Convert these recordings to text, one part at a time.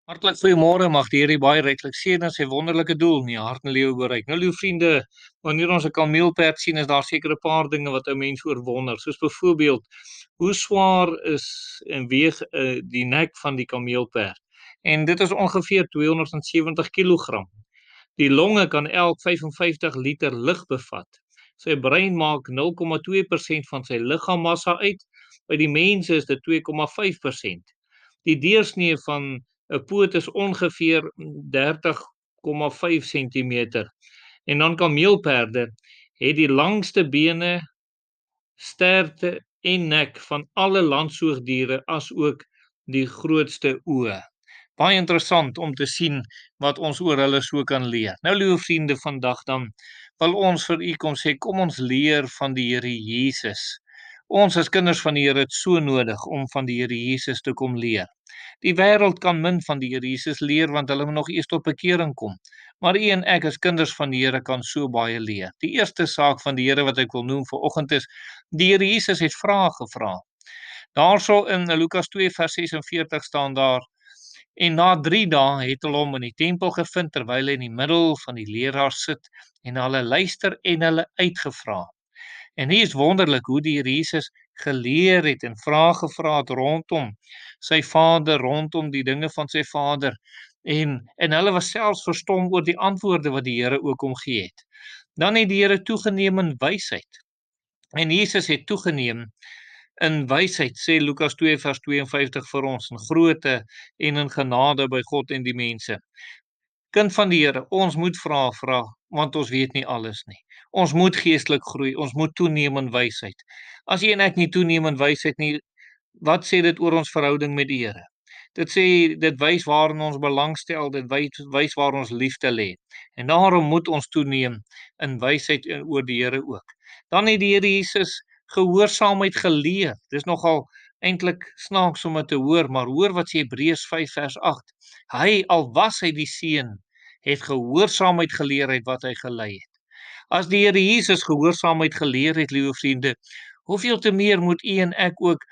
Hartlik goeiemôre, mag die Here u baie ryklik seën in sy wonderlike doel in die hart en lewe bereik. Nou lieve vriende, wanneer ons 'n kameelperd sien, is daar seker 'n paar dinge wat 'n mens oorwonder, soos byvoorbeeld, hoe swaar is en weeg die nek van die kameelperd? En dit is ongeveer 270 kilogram. Die longe kan elk 55 liter lug bevat. Sy brein maak 0,2% van sy liggaam-massa uit. By die mens is dit 2,5%. Die deursnee van 'n poot is ongeveer 30,5 sentimeter. En dan kameelperde het die langste bene, sterte en nek van alle landsoogdiere, asook die grootste oë. Baie interessant om te sien wat ons oor hulle so kan leer. Nou liewe vriende, vandag dan wil ons vir u kom sê, kom ons leer van die Here Jesus. Ons as kinders van die Here het so nodig om van die Here Jesus te kom leer. Die wêreld kan min van die Here Jesus leer, want hulle moet nog eers tot bekering kom. Maar u en ek as kinders van die Here kan so baie leer. Die eerste saak van die Here wat ek wil noem vanoggend is, die Here Jesus het vrae gevra. Daarso in Lukas 2 vers 46 staan daar: en na 3 dae het hulle hom in die tempel gevind terwyl hy in die middel van die leraars sit, en hulle luister en hulle uitgevra. En hier is wonderlik hoe die Here Jesus geleer het en vrae gevra het rondom sy Vader, rondom die dinge van sy Vader. En hulle was selfs verstom oor die antwoorde wat die Here ook hom gegee het. Dan het die Here toegeneem in wysheid. En Jesus het toegeneem in wysheid, sê Lukas 2 vers 52 vir ons, in grootte en in genade by God en die mense. Kind van die Here, ons moet vra, want ons weet nie alles nie. Ons moet geestelik groei, ons moet toeneem in wysheid. As jy en ek nie toeneem in wysheid nie, wat sê dit oor ons verhouding met die Here? Dit sê, dit wys waarin ons belangstel, dit wys waar ons liefde lê. En daarom moet ons toeneem in wysheid oor die Here ook. Dan het die Here Jesus gehoorsaamheid geleer. Dis nogal eintlik snaaks om dit te hoor, maar hoor wat sê Hebreërs 5 vers 8. Hy, al was hy die seun, het gehoorsaamheid geleer uit wat hy gelei het. As die Here Jesus gehoorsaamheid geleer het, liewe vriende, hoeveel te meer moet u en ek ook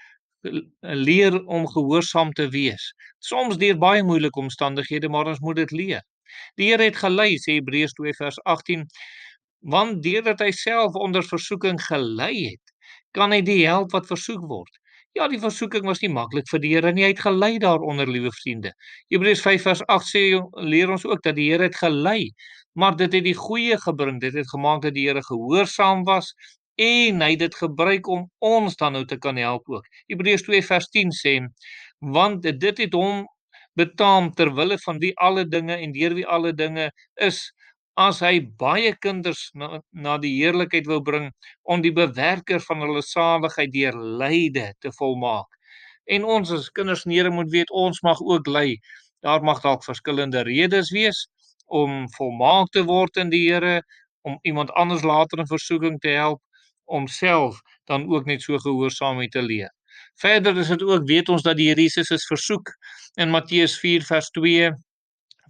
leer om gehoorsaam te wees. Soms deur baie moeilike omstandighede, maar ons moet dit leer. Die Here het gelei, sê Hebreërs 2 vers 18, want deurdat hy self onder versoeking gelei het, kan hy die help wat versoek word. Ja, die versoeking was nie maklik vir die Here nie, hy het gelei daaronder, liewe vriende. Hebreërs 5 vers 8 sê, leer ons ook dat die Here het gelei, maar dit het die goeie gebring, dit het gemaak dat die Here gehoorsaam was, en hy het dit gebruik om ons dan nou te kan help ook. Hebreërs 2 vers 10 sê, want dit het hom betaam ter wille van wie alle dinge en deur wie alle dinge is, as hy baie kinders na die heerlikheid wil bring, om die bewerker van hulle saligheid deur lyde te volmaak. En ons as kinders van die Here moet weet, ons mag ook ly. Daar mag dalk verskillende redes wees om volmaak te word in die Here, om iemand anders later in versoeking te help, om self dan ook net so gehoorsaamheid te leer. Verder is dit ook, weet ons dat die Here Jesus is versoek. In Matteus 4 vers 2,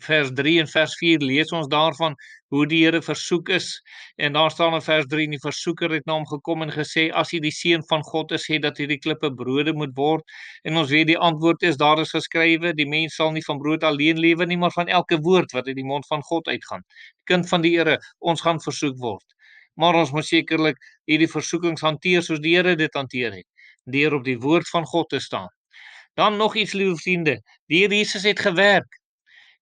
vers 3 en vers 4 lees ons daarvan hoe die Here versoek is. En daar staan in vers 3, die versoeker het na hom gekom en gesê, as jy die seun van God is, sê dat hierdie klippe brode moet word. En ons weet die antwoord is, daar is geskrywe, die mens sal nie van brood alleen lewe nie, maar van elke woord wat uit die mond van God uitgaan. Kind van die Here, ons gaan versoek word. Maar ons moet sekerlik hierdie versoekings hanteer soos die Here dit hanteer het, deur op die woord van God te staan. Dan nog iets, liewe vriende, die Here Jesus het gewerk.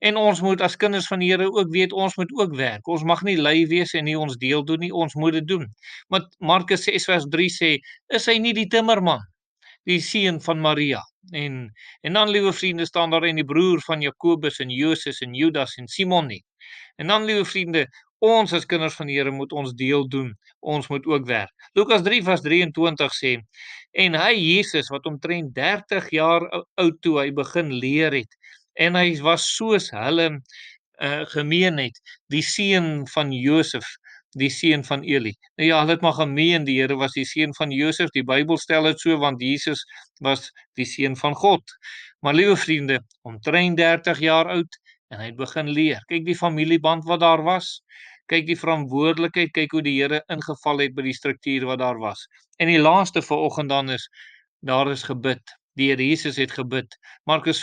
En ons moet as kinders van die Here ook weet, ons moet ook werk. Ons mag nie lui wees en nie ons deel doen nie, ons moet dit doen. Maar Markus 6 vers 3 sê, is hy nie die timmerman, die seun van Maria? En dan, liewe vriende, staan daar in die broer van Jakobus en Joses en Judas en Simon nie. En dan, liewe vriende, ons as kinders van die Here moet ons deel doen. Ons moet ook werk. Lukas 3 vers 23 sê, en hy, Jesus, wat omtrent 30 jaar oud toe hy begin leer het, en hy was soos hulle gemeen het, die seun van Josef, die seun van Eli. Nou ja, hulle het maar gemeen, die Here was die seun van Josef, die Bybel stel dit so, want Jesus was die seun van God. Maar liewe vriende, omtrent 30 jaar oud, en hy het begin leer. Kyk die familieband wat daar was, kyk die verantwoordelikheid, kyk hoe die Here ingeval het by die struktuur wat daar was. En die laaste vanoggend dan is, daar is gebid. die Here Jesus het gebid. Matteus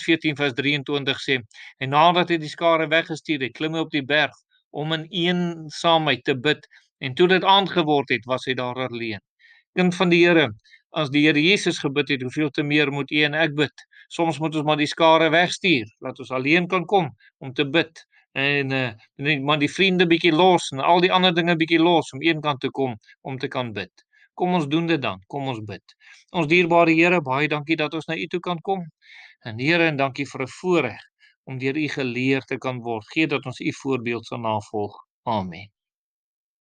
14 vers 23 sê, en nadat hy die skare weggestuur het, klim hy op die berg om in eensaamheid te bid, en toe dit aand geword het, was hy daar alleen. Kind van die Here, as die Here Jesus gebid het, hoeveel te meer moet u en ek bid? Soms moet ons maar die skare wegstuur, laat ons alleen kan kom om te bid, en maar die vriende bietjie los, en al die ander dinge bietjie los, om een kant te kom, om te kan bid. Kom ons doen dit dan, kom ons bid. Ons dierbare Here, baie dankie dat ons na u toe kan kom, en Here, en dankie vir 'n voorreg om deur u geleer te kan word. Gee dat ons u voorbeeld sal navolg. Amen.